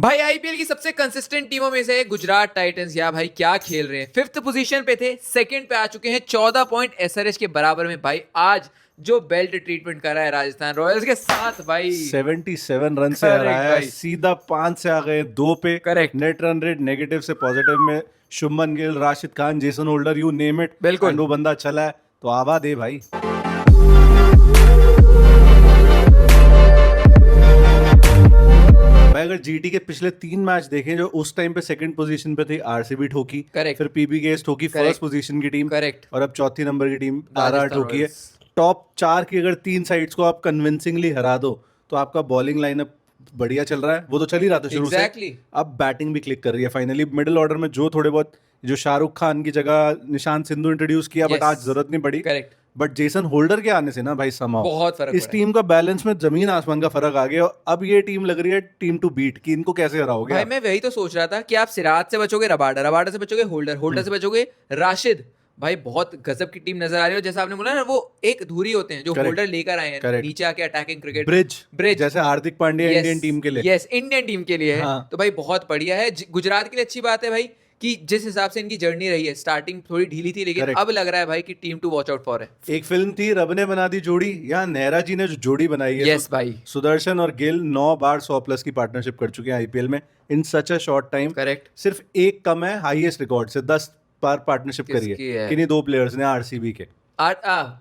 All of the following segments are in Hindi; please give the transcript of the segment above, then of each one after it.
भाई आईपीएल की सबसे कंसिस्टेंट टीमों में से है गुजरात टाइटंस। या भाई क्या खेल रहे हैं, 5th पोजीशन पे थे, 2nd पे आ चुके हैं, 14 पॉइंट एसआरएच के बराबर में। भाई आज जो बेल्ट ट्रीटमेंट कर रहा है राजस्थान रॉयल्स के साथ भाई 77 रन से Correct हराया, भाई। सीधा 5 से आ गए 2 पे। Correct। Net run rate negative से पॉजिटिव में Shubman Gill, Rashid Khan, Jason holder, you name it, बिल्कुल। एंड वो बंदा चला है तो आवा दे भाई। भाई अगर जीटी के पिछले 3 मैच देखें, जो उस टाइम पे सेकंड पोजीशन पे थी आरसीबी ठोकी, Correct। फिर पीबीकेएस ठोकी, Correct। फर्स्ट पोजीशन की टीम, Correct। और अब चौथी नंबर की टीम आरआर राजस्थान ठोकी है। रॉयल्स। टॉप 4 की अगर 3 साइड्स को आप कन्विंसिंगली हरा दो तो आपका बॉलिंग लाइनअप बढ़िया चल रहा है। वो तो चल ही रहा था शुरू Exactly। से, अब बैटिंग भी क्लिक कर रही है फाइनली। मिडिल ऑर्डर में जो थोड़े बहुत, जो शाहरुख खान की जगह निशांत सिंधु इंट्रोड्यूस किया, बट Yes। आज जरूरत नहीं पड़ी। Correct। बट जेसन होल्डर के आने से ना भाई समाओ बहुत फर्क इस पड़ा है। टीम का बैलेंस में जमीन आसमान का फर्क आ गया। और अब ये टीम लग रही है टीम टू बीट कि इनको कैसे हराओगे भाई आप। मैं वही तो सोच रहा था कि आप सिराज से बचोगे, रबाडा से बचोगे, होल्डर से बचोगे, राशिद। भाई बहुत गजब की टीम नजर आ रही है। और जैसा आपने बोला ना, वो एक धुरी होते हैं जो Correct। होल्डर लेकर आए हैं Correct। नीचे आके अटैकिंग क्रिकेट। ब्रिज जैसे हार्दिक पांड्या इंडियन टीम के लिए। यस, इंडियन टीम के लिए है। हाँ। तो भाई बहुत बढ़िया है। गुजरात के लिए अच्छी बात है भाई कि जिस हिसाब से इनकी जर्नी रही है, स्टार्टिंग थोड़ी ढीली थी, लेकिन Correct। अब लग रहा है भाई कि team to watch out for है। एक फिल्म थी रब ने बना दी जोड़ी, यहाँ नेहरा जी ने जो जोड़ी बनाई है। Yes भाई। सुदर्शन और गिल 9 बार 100+ की पार्टनरशिप कर चुके हैं आईपीएल में इन सच अ शॉर्ट टाइम। करेक्ट। सिर्फ एक कम है हाईएस्ट रिकॉर्ड से, 10 बार पार्टनरशिप करी किसकी है है? किन्हीं 2 प्लेयर्स ने आरसीबी के।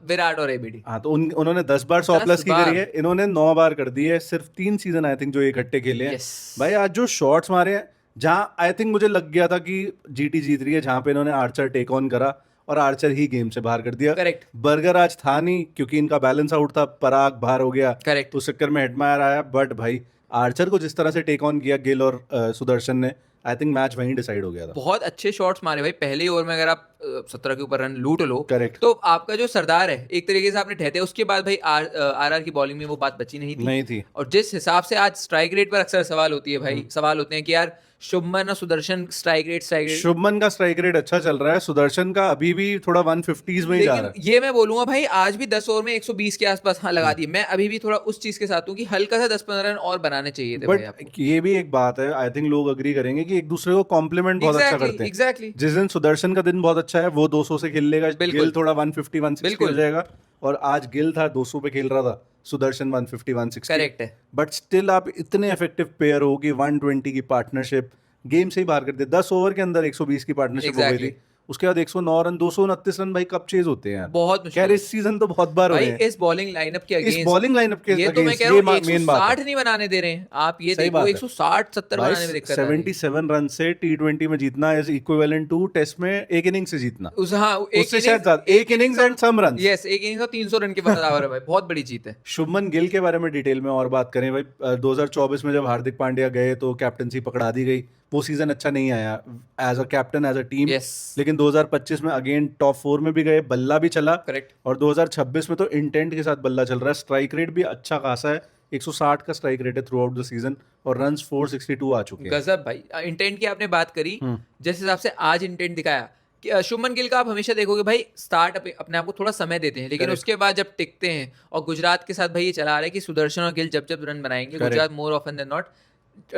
विराट और एबीडी। हाँ तो उन्होंने 10 बार 100+ की बार। करी है, इन्होंने 9 बार कर दी है। सिर्फ 3 सीजन आई थिंक जो ये इकट्ठे खेले हैं। Yes। भाई आज जो शॉट्स मारे हैं, जहाँ आई थिंक मुझे लग गया था कि जीटी जीत रही है, जहाँ पे इन्होंने आर्चर टेक ऑन करा और आर्चर ही गेम से बाहर कर दिया। करेक्ट। बर्गर आज था नहीं क्योंकि इनका बैलेंस आउट था, पराग बाहर हो गया, करेक्ट। उस चक्कर में हेडमायर आया। बट भाई आर्चर को जिस तरह से टेक ऑन किया गिल और सुदर्शन ने, आई थिंक मैच वहीं डिसाइड हो गया था। बहुत अच्छे शॉट्स मारे भाई। पहले ओवर में अगर आप 17 के ऊपर रन लूट लो, Correct। तो आपका जो सरदार है एक तरीके से आपने ठहते। उसके बाद भाई आर की बॉलिंग में वो बात बची नहीं थी। और जिस हिसाब से आज स्ट्राइक रेट पर अक्सर सवाल होती है भाई, सवाल होते हैं कि यार शुभमन और सुदर्शन स्ट्राइक रेट शुभमन का स्ट्राइक रेट अच्छा चल रहा है, सुदर्शन का अभी भी थोड़ा 150s में ही जा रहा लेकिन है। ये मैं बोलूंगा भाई आज भी 10 ओवर में 120 के आसपास हाँ लगा दी। मैं अभी भी थोड़ा उस चीज के साथ हूँ कि हल्का सा 10-15 रन और बनाने चाहिए थे भाई आपको। बट ये भी एक बात है, आई थिंक लोग अग्री करेंगे कि एक दूसरे को कॉम्प्लीमेंट बहुत अच्छा करते हैं। एग्जैक्टली। जिस दिन सुदर्शन का दिन बहुत अच्छा है वो 200 से खेल लेगा, बिल्कुल। गिल थोड़ा 150 160 हो बिल्कुल। जाएगा। और आज गिल था 200 पे खेल रहा था, सुदर्शन 150 160। करेक्ट है। बट स्टिल आप इतने इफेक्टिव पेयर हो कि 120 की पार्टनरशिप गेम से ही बाहर कर दे। 10 ओवर के अंदर 120 की पार्टनरशिप हो गई Exactly। थी। उसके बाद 109 रन, 229 रन भाई कब चेज होते हैं यार? बहुत मुश्किल खैर है। इस सीजन तो बहुत बार हुए भाई हैं। इस बॉलिंग लाइनअप के इस अगेंस्ट, बॉलिंग लाइनअप के ये तो मैं against कह रहा हूँ ये मेन बात 160 है। नहीं बनाने दे रहे हैं आप। ये सही देखो बात है। 160-70 भाई बनाने में दिक्कत आ रही है। 77 रन से टी20 में जीतना इज इक्विवेलेंट टू टेस्ट में एक इनिंग से जीतना। उससे शायद ज्यादा, एक innings and some run. Yes, एक इनिंग्स और 300 रन के बराबर है भाई। बहुत बड़ी जीत है। शुभमन गिल के बारे में डिटेल में और बात करें भाई, 2024 में जब हार्दिक पांड्या गए तो कैप्टनसी पकड़ा दी गई। वो सीजन अच्छा नहीं आया as a captain, as a team. Yes। लेकिन 2025 में अगेन टॉप 4 में भी गए, बल्ला भी चला। करेक्ट। और 2026 में तो इंटेंट के साथ बल्ला चल रहा है। स्ट्राइक रेट भी अच्छा खासा है, 160 का स्ट्राइक रेट है थ्रू आउट द सीजन, और रन्स 462 आ चुके हैं। गजब भाई। इंटेंट की आपने बात करी, जिस हिसाब से आज इंटेंट दिखाया कि शुभमन गिल का आप हमेशा देखोगे भाई स्टार्ट अपने आप को थोड़ा समय देते हैं, लेकिन Correct। उसके बाद जब टिकते हैं। और गुजरात के साथ भाई ये चला आ रहा है कि सुदर्शन और गिल जब जब रन बनाएंगे, Correct। Gujarat more often than not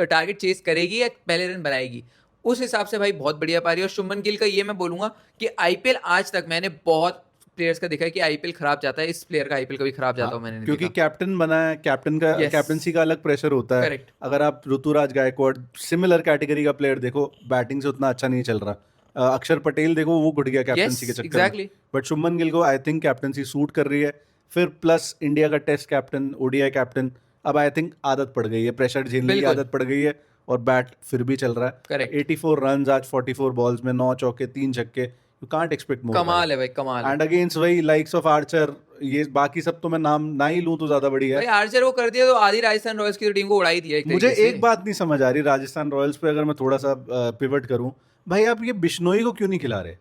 target chase करेगी या पहले रन बनाएगी। उस हिसाब से भाई बहुत बढ़िया पारी। और शुभमन गिल का ये मैं बोलूंगा कि आईपीएल आज तक मैंने बहुत प्लेयर्स का देखा है कि आईपीएल खराब जाता है, इस प्लेयर का आईपीएल कभी खराब जाता हो मैंने नहीं क्योंकि देखा। कैप्टन बना है, कैप्टन का Yes। कैप्टनसी का अलग प्रेशर होता है। Correct। अगर आप ऋतुराज गायकवाड़ सिमिलर कैटेगरी का प्लेयर देखो, बैटिंग से उतना अच्छा नहीं चल रहा। अक्षर पटेल देखो, वो घुट गया कैप्टनसी के चक्कर exactly। में। बट शुभमन गिल को आई थिंक कैप्टनसी सूट कर रही है। फिर प्लस इंडिया का टेस्ट कैप्टन, ओडीआई कैप्टन, अब आई थिंक आदत पड़ गई है, प्रेशर झेलने की बिल्कुल। आदत पड़ गई है। और बैट फिर भी चल रहा है। Correct। 84 रन आज 44 बॉल्स में, 9 चौके 3 छक्के। You can't expect more. कमाल है भाई, कमाल है। एंड अगेंस्ट वही लाइक्स ऑफ आर्चर, ये बाकी सब तो मैं नाम ना ही लूं तो ज्यादा बड़ी है। भाई आर्चर वो कर दिया तो आधी राजस्थान रॉयल्स की टीम को उड़ाई दिया एक मुझे तरीके से। एक बात नहीं समझ आ रही राजस्थान रॉयल्स पे, अगर मैं थोड़ा सा पिवट करूं, भाई आप ये बिश्नोई को क्यों नहीं खिला रहे?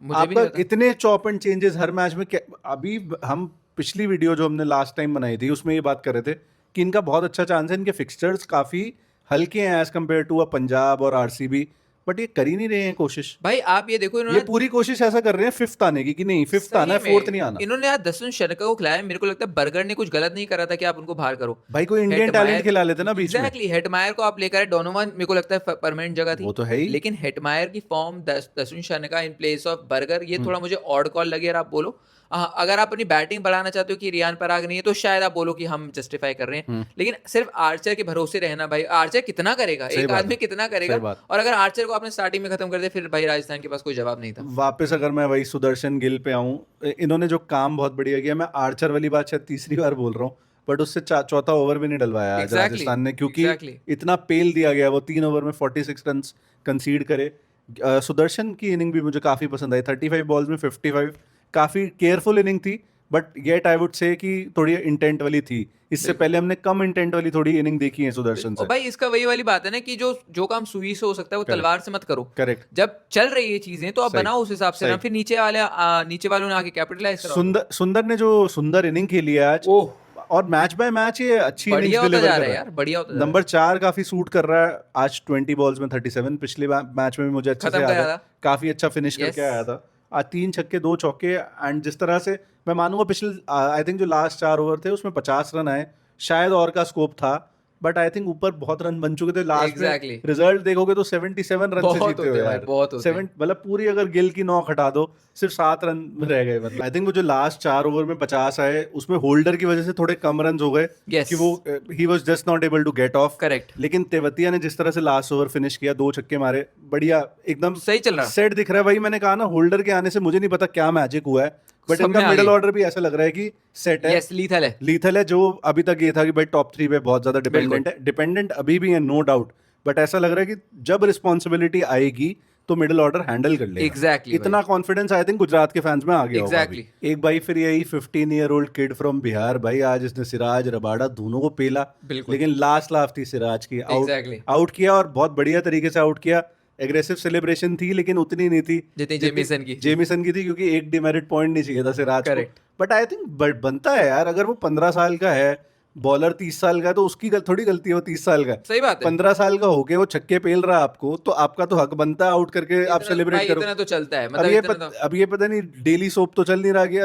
मुझे भी नहीं आपका पता। इतने chop and changes her match में अभी हम पिछली वीडियो जो हमने लास्ट टाइम बनाई थी उसमें ये बात कर रहे थे कि इनका बहुत अच्छा चांस है, इनके फिक्सचर्स काफी हल्के हैं एज कम्पेयर टू पंजाब और आरसीबी। बट ये कर ही नहीं रहे हैं कोशिश। भाई आप ये देखो ये इन्होंने पूरी कोशिश ऐसा कर रहे हैं फिफ्थ आने की, कि नहीं फिफ्थ आना है, सही फोर्थ में नहीं आना। इन्होंने आज दसुन शनका को खिलाया, मेरे को लगता है बर्गर ने कुछ गलत नहीं करा था कि आप उनको बाहर करो। भाई कोई इंडियन टैलेंट खिला लेते ना बीच में। एग्जैक्टली, हेटमायर को आप लेकर आए, डोनोवन मेरे को लगता है परमानेंट जगह थी, वो तो है ही। लेकिन हेटमायर की form Dasun Shanaka in place of burger, ये थोड़ा मुझे ऑड कॉल लगे। अगर आप बोलो अगर आप अपनी बैटिंग बढ़ाना चाहते हो कि रियान पराग नहीं है, तो शायद आप बोलो कि हम जस्टिफाई कर रहे हैं, लेकिन सिर्फ आर्चर के भरोसे रहना, भाई आर्चर कितना करेगा, सही एक बात आदमी है, कितना सही करेगा, बात। और अगर आर्चर को आपने स्टार्टिंग में खत्म कर दिया, फिर भाई राजस्थान के पास कोई जवाब नहीं था। वापस अगर मैं वही सुदर्शन गिल पे आऊँ, इन्होंने जो काम बहुत बढ़िया किया, मैं आर्चर वाली बात शायद तीसरी बार बोल रहा हूँ, बट उससे चौथा ओवर भी नहीं डलवाया आज Exactly, राजस्थान ने, क्योंकि exactly. इतना पेल दिया गया। वो 3 ओवर में 46 रन कंसीड करे। सुदर्शन की इनिंग भी मुझे काफ़ी पसंद आई, 35 बॉल्स में 55, काफ़ी केयरफुल इनिंग थी, but yet I would say कि थोड़ी इंटेंट वाली थी। इससे पहले हमने कम इंटेंट वाली थोड़ी इनिंग देखी है सुदर्शन और से। भाई इसका वही वाली बात है ना कि जो काम सुई से हो सकता है वो तलवार से मत करो। करेक्ट। जब चल रही है चीजें तो आप सही, बनाओ उस हिसाब से सही। ना, फिर नीचे वालों ने आके कैपिटलाइज करा। सुंदर ने जो सुंदर इनिंग खेली है आज, ओह, और मैच बाय मैच ये अच्छी इनिंग्स बढ़िया होता डिलीवर जा कर रहा है रहा है। यार, बढ़िया होता जा रहा है। नंबर 4 काफी सूट कर रहा है आज, 20 बॉल्स में 37। पिछले मैच में भी मुझे अच्छे से खत्म याद करा है, था। काफी अच्छा फिनिश Yes. करके आया था आज। 3 छक्के 2 चौके, एंड जिस तरह से मैं मानूंगा पिछले आई थिंक जो लास्ट 4 ओवर थे उसमें 50 रन आए, शायद और का स्कोप था, बट आई थिंक ऊपर बहुत रन बन चुके थे। Last Exactly. में रिजल्ट देखोगे तो 77 रन से बहुत जीते होते हो हैं भाई, यार। बहुत होते हैं। 7 मतलब पूरी अगर गिल की 9 हटा दो, सिर्फ 7 रन रह गए। मतलब आई थिंक वो जो लास्ट 4 ओवर में 50 आए, उसमें होल्डर की वजह से थोड़े कम रन हो गए, Yes. कि वो ही was just not able to get off. Correct. लेकिन तेवतिया ने जिस तरह से लास्ट ओवर फिनिश किया, 2 छक्के मारे, बढ़िया एकदम सही चल रहा। सेट दिख रहा है। वही मैंने कहा ना, होल्डर के आने से मुझे नहीं पता क्या मैजिक हुआ है, बट सब इनका में आ मिडिल गई। ऑर्डर भी ऐसा लग रहा है कि सेट है। यस, लीथल है। लीथल है। जो अभी तक ये था कि भाई टॉप 3 पे बहुत ज्यादा डिपेंडेंट है, डिपेंडेंट अभी भी है नो डाउट, बट ऐसा लग रहा है कि जब रिस्पॉन्सिबिलिटी आएगी तो मिडिल ऑर्डर हैंडल कर लेगा। Exactly इतना कॉन्फिडेंस आई थिंक गुजरात के फैंस में आ गया होगा Exactly. अभी। एक भाई फिर यही 15 year old kid from Bihar, भाई आज इसने सिराज रबाडा दोनों को पेला, बिल्कुल। लेकिन लास्ट लाफ थी सिराज की, Exactly. आउट किया, और बहुत बढ़िया तरीके से आउट किया। एग्रेसिव सेलिब्रेशन थी, लेकिन उतनी नहीं थी जितनी जेमिसन की थी, क्योंकि एक डिमेरिट पॉइंट नहीं चाहिए था सिराज को। Correct. बट आई थिंक बनता है यार, अगर वो 15 साल का है, बॉलर 30 साल का है, तो उसकी थोड़ी गलती है, वो 30 साल का है। सही बात है। 15 साल का होके वो छक्के पेल रहा है आपको, तो आपका तो हक बनता है आउट करके आप भाई सेलिब्रेट करो। इतना तो चलता है, अब मतलब ये इतना तो अब ये पता नहीं डेली सोप तो चल नहीं रहा कि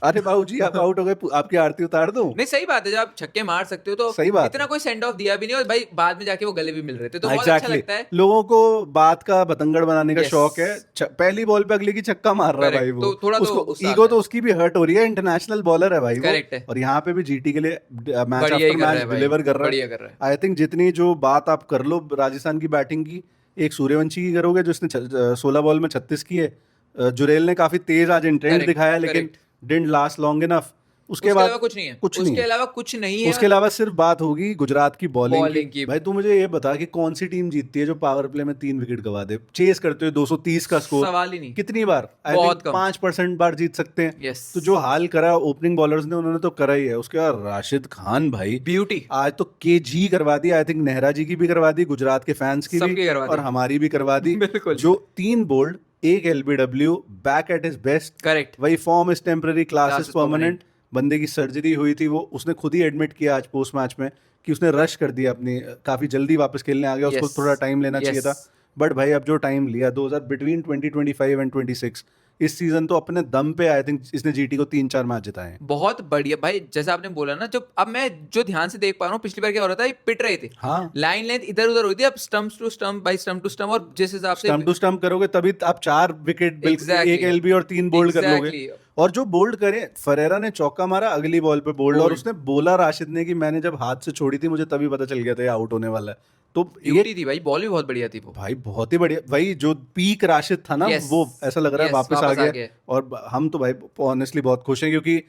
अरे बाबूजी आप आउट हो गए, आपकी आरती उतार दूं। नहीं, सही बात है, जब आप छक्के मार सकते हो तो सही बात इतना है। कोई सेंड ऑफ दिया भी नहीं, और भाई बाद में जाके वो गले भी मिल रहे थे, तो बहुत अच्छा एग्जैक्टली, लगता है। लोगों को बात का बतंगड़ बनाने का Yes. शौक है। पहली बॉल पे अगले की छक्का मार रहा है Correct. भाई वो, तो थोड़ा तो उसको गुस्सा ईगो आता तो है। उसकी भी हर्ट हो रही है, इंटरनेशनल बॉलर है भाई वो। Correct है। और यहाँ पे भी जीटी के लिए मैच बढ़िया ही आफ्टर कर रहा मैच है भाई, डिलीवर कर रहा बढ़िया है। कर रहा है। आई थिंक जितनी जो बात आप कर लो राजस्थान की बैटिंग की, एक सूर्यवंशी की करोगे जिसने 16 बॉल में 36 की है, जुरेल ने काफी तेज आज इंटेंट Correct, दिखाया, लेकिन डिडंट लास्ट लॉन्ग इनफ। उसके बाद अलावा कुछ नहीं है, कुछ नहीं उसके है। अलावा कुछ नहीं है। उसके अलावा सिर्फ बात होगी गुजरात की बॉलिंग Bowling की। की। भाई तू मुझे ये बता कि कौन सी टीम जीतती है जो पावर प्ले में 3 विकेट गवा दे, चेस करते हुए 230 का स्कोर, सवाल ही नहीं। कितनी बार? आई बहुत थिंक कम। 5% बार जीत सकते हैं। Yes. तो जो हाल करा ओपनिंग बॉलर्स ने, उन्होंने तो करा ही है। उसके बाद राशिद खान भाई ब्यूटी। आज तो केजी करवा दी। आई थिंक नेहरा जी की भी करवा दी, गुजरात के फैंस की सबकी भी, करवा दी। और हमारी भी करवा दी। बिल्कुल। जो 3 bold, 1 LBW, back at his best. Correct. वही form is temporary, class Class is is permanent. बंदे की सर्जरी हुई थी, वो उसने खुद ही एडमिट किया आज पोस्ट मैच में कि उसने रश कर दिया, अपनी काफी जल्दी वापस खेलने आ गया। उसको Yes. थोड़ा टाइम लेना चाहिए Yes. था, बट भाई अब जो टाइम लिया 2000 बिटवीन 2025 एंड 26, इस सीजन तो अपने दम पे आई थिंक इसने जीटी को 3-4 मैच जिताए हैं। बहुत बढ़िया भाई, जैसा आपने बोला ना, जो अब मैं जो ध्यान से देख पा रहा हूँ, पिछली बार क्या हो रहा था, ये पिट रहे थे, हाँ, लाइन लेंथ इधर उधर हुई थी, अब स्टंप टू स्टंप भाई, स्टंप टू स्टंप, और जिस हिसाब से स्टंप टू स्टंप करोगे तभी आप 4 विकेट, Exactly. 1 एलबी और 3 बोल्ड कर लोगे। Exactly. और जो बोल्ड करे, फरेरा ने चौका मारा अगली बॉल पे बोल्ड, और Bold. उसने बोला राशिद ने कि मैंने जब हाथ से छोड़ी थी मुझे तभी पता चल गया था ये आउट होने वाला है। तो ये ब्यूटी थी भाई, बॉल भी बहुत बढ़िया थी वो। भाई बहुत ही बढ़िया। भाई जो पीक राशिद था ना, Yes. वो ऐसा लग रहा है Yes, वापस आ गया। और हम तो भाई ऑनेस्टली बहुत खुश हैं, क्योंकि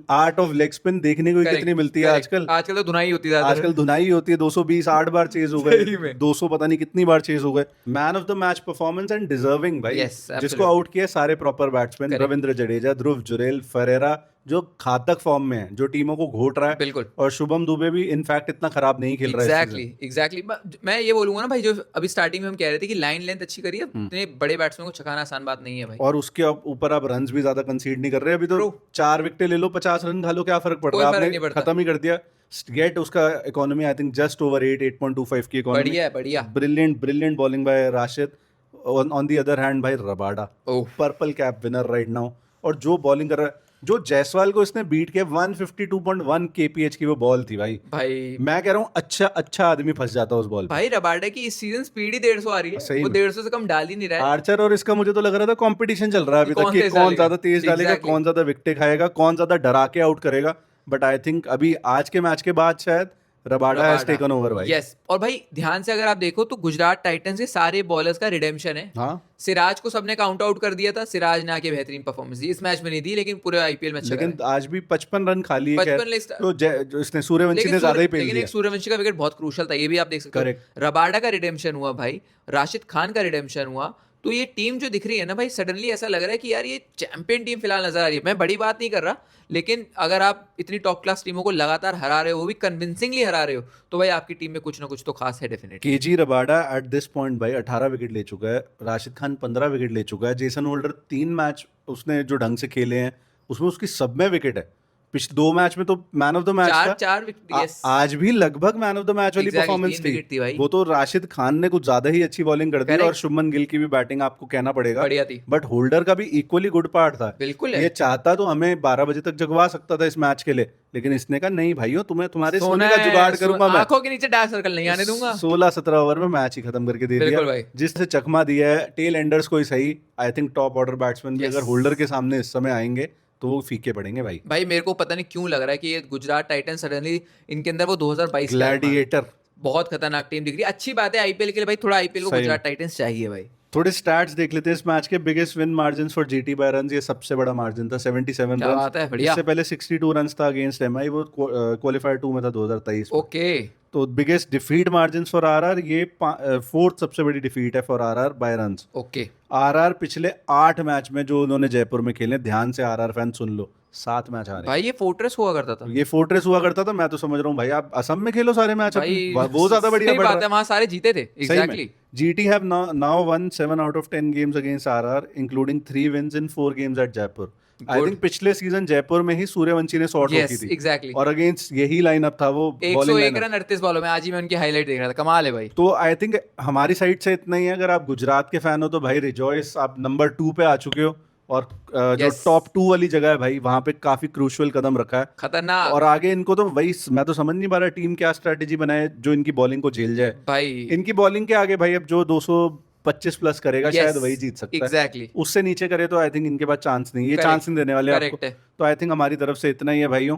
आर्ट ऑफ लेग स्पिन देखने को ही Correct, कितनी मिलती है correct. आजकल। आजकल तो धुनाई होती है आजकल धुनाई होती है। 220 8 बार चेज हो गए, सही में। 200 पता नहीं कितनी बार चेज हो गए। Man of the match performance and deserving भाई। Yes, जिसको absolutely. आउट किया सारे proper batsman, Correct. Ravindra Jadeja, Dhruv Jurel, Ferreira जो घातक फॉर्म में है, जो टीमों को घोट रहा है। बिल्कुल। और शुभम दुबे भी इनफैक्ट इतना खराब नहीं खेल रहा है इस season। एग्जैक्टली मैं ये बोलूंगा ना भाई, जो अभी स्टार्टिंग में हम कह रहे थे कि लाइन लेंथ अच्छी करी है, इतने बड़े बैट्समैन को छकाना आसान बात नहीं है भाई। और उसके ऊपर आप रन्स भी ज्यादा कंसीड नहीं कर रहे। अभी तो True. 4 विकेटें ले लो, 50 रन खा लो, क्या फर्क पड़ कोई रहा है? फर्क नहीं आपने पड़ता। खत्म ही कर दिया। गेट उसका economy I think just over 8.25 की इकोनॉमी। बढ़िया है, बढ़िया। Brilliant bowling by Rashid. On the other hand भाई Rabada, oh purple cap winner right now, और जो बॉलिंग कर रहा है, जो जायसवाल को इसने बीट किया 152.1 kph की वो बॉल थी भाई। भाई मैं कह रहा हूँ अच्छा आदमी फंस जाता उस बॉल पे। भाई रबाडा की इस सीजन स्पीड ही 150 आ रही है, सही वो में। 150 से कम डाल ही नहीं रहा है। आर्चर और इसका मुझे तो लग रहा था कंपटीशन चल रहा है अभी तक कौन कि तेज कौन डालेगा? ज्यादा तेज डालेगा, Exactly. कौन ज्यादा विकेट खाएगा, कौन ज्यादा डरा के आउट करेगा। बट आई थिंक अभी आज के मैच के बाद शायद रबाडा हैज टेकन ओवर भाई। यस, और भाई ध्यान से अगर आप देखो तो गुजरात टाइटंस के सारे बॉलर्स का रिडेम्पशन है। हाँ, सिराज को सबने काउंट आउट कर दिया था, सिराज ने आके बेहतरीन परफॉर्मेंस दी, इस मैच में नहीं दी लेकिन पूरे आईपीएल में अच्छा लेकिन करा है। आज भी 55 रन खाली है 55 खैर, लिस्ट- तो जो इसने सूर्यवंशी ने ज्यादा ही पेल लेकिन दिया। एक सूर्यवंशी का विकेट बहुत क्रूशल था, ये भी आप देख सकते Correct. हो। रबाडा का रिडेम्पशन हुआ भाई, राशिद खान का रिडेम्पशन हुआ, तो ये टीम जो दिख रही है ना भाई, सडनली ऐसा लग रहा है कि यार ये चैंपियन टीम फिलहाल नजर आ रही है। मैं बड़ी बात नहीं कर रहा, लेकिन अगर आप इतनी टॉप क्लास टीमों को लगातार हरा रहे हो, वो भी कन्विंसिंगली हरा रहे हो, तो भाई आपकी टीम में कुछ ना कुछ तो खास है definitely. KG Rabada at this point भाई 18 विकेट ले चुका है, राशिद खान 15 विकेट ले चुका है, जेसन होल्डर 3 मैच उसने जो ढंग से खेले हैं उसमें उसकी सब में विकेट है। पिछले 2 मैच में तो मैन ऑफ द मैच था। चार विकेट, यस आज भी लगभग मैन ऑफ द मैच वाली Exactly, परफॉर्मेंस 3 थी। विकेट थी भाई। वो तो राशिद खान ने कुछ ज्यादा ही अच्छी बॉलिंग कर दी, Correct. और शुभमन गिल की भी बैटिंग आपको कहना पड़ेगा बढ़िया थी। बट होल्डर का भी इक्वली गुड पार्ट था। बिल्कुल है। ये चाहता तो हमें 12 बजे तक जगवा सकता था इस मैच के लिए, लेकिन इसने कहा नहीं भाइयों, तुम्हें तुम्हारे सोने का जुगाड़ करूंगा मैं। आंखों के नीचे डार्क सर्कल नहीं आने दूंगा। 16-17 ओवर में मैच ही खत्म करके दे बिल्कुल दिया भाई। जिससे चकमा दिया है टेल एंडर्स को ही सही। I think top order batsman भी Yes. अगर होल्डर के सामने इस समय आएंगे तो वो फीके पड़ेंगे भाई। भाई मेरे को पता नहीं क्यों लग रहा है कि ये गुजरात टाइटन सडनली इनके अंदर वो 2022 का अरमान- ग्लैडिएटर। बहुत खतरनाक टीम दिख रही है। अच्छी बात है आईपीएल के लिए भाई, थोड़ा आईपीएल को सही गुजरात में। टाइटंस चाहिए भाई। थोड़े स्टैट्स देख लेते हैं इस मैच के। Biggest win margin for GT by runs, ये सबसे बड़ा मार्जिन था 77 क्या बात है, रन। बढ़िया। इससे पहले 62 रन्स था अगेंस्ट एमआई, वो क्वालिफायर 2 में था 2023 में। ओके तो biggest defeat margin for RR, ये 4th सबसे बड़ी डिफीट है for RR by runs. Okay RR पिछले 8 मैच में जो उन्होंने जयपुर में खेले, ध्यान से आरआर फैन सुन लो, 7 मैच हारे। भाई ये फोर्ट्रेस हुआ करता था ये फोर्ट्रेस हुआ करता था। मैं तो समझ रहा हूँ भाई आप असम में खेलो सारे मैच भाई। वो ज्यादा बढ़िया सही बढ़ बात रहा है, वहां सारे जीते थे। सही में। Exactly GT have now won 7 out of 10 games against RR including 3 wins in 4 games at Jaipur. I Good. Think पिछले सीजन जयपुर में ही सूर्यवंशी ने शॉट Yes, रोकी थी exactly. और अगेंस्ट यही लाइनअप था वो बॉलिंग 101 लाइनअप। रन 38 बॉलों में। आज ही मैं उनकी हाईलाइट देख रहा था, कमाल है भाई। तो आई थिंक हमारी साइड से इतना ही है। अगर आप गुजरात के फैन हो तो भाई रिजॉइस, आप नंबर 2 पे आ चुके हो, और जो Yes. टॉप 2 वाली जगह है भाई, वहां पे काफी क्रूशियल कदम रखा है। खतरनाक और आगे इनको तो वही, मैं तो समझ नहीं पा रहा टीम क्या स्ट्रेटेजी बनाए जो इनकी बॉलिंग को झेल जाए। भाई। इनकी बॉलिंग के आगे भाई अब जो 225 प्लस करेगा Yes, शायद वही जीत सकता है। exactly. उससे नीचे करे तो आई थिंक इनके पास चांस नहीं, ये Correct, चांस नहीं देने वाले correct आपको। है। तो आई थिंक हमारी तरफ से इतना ही है भाइयों।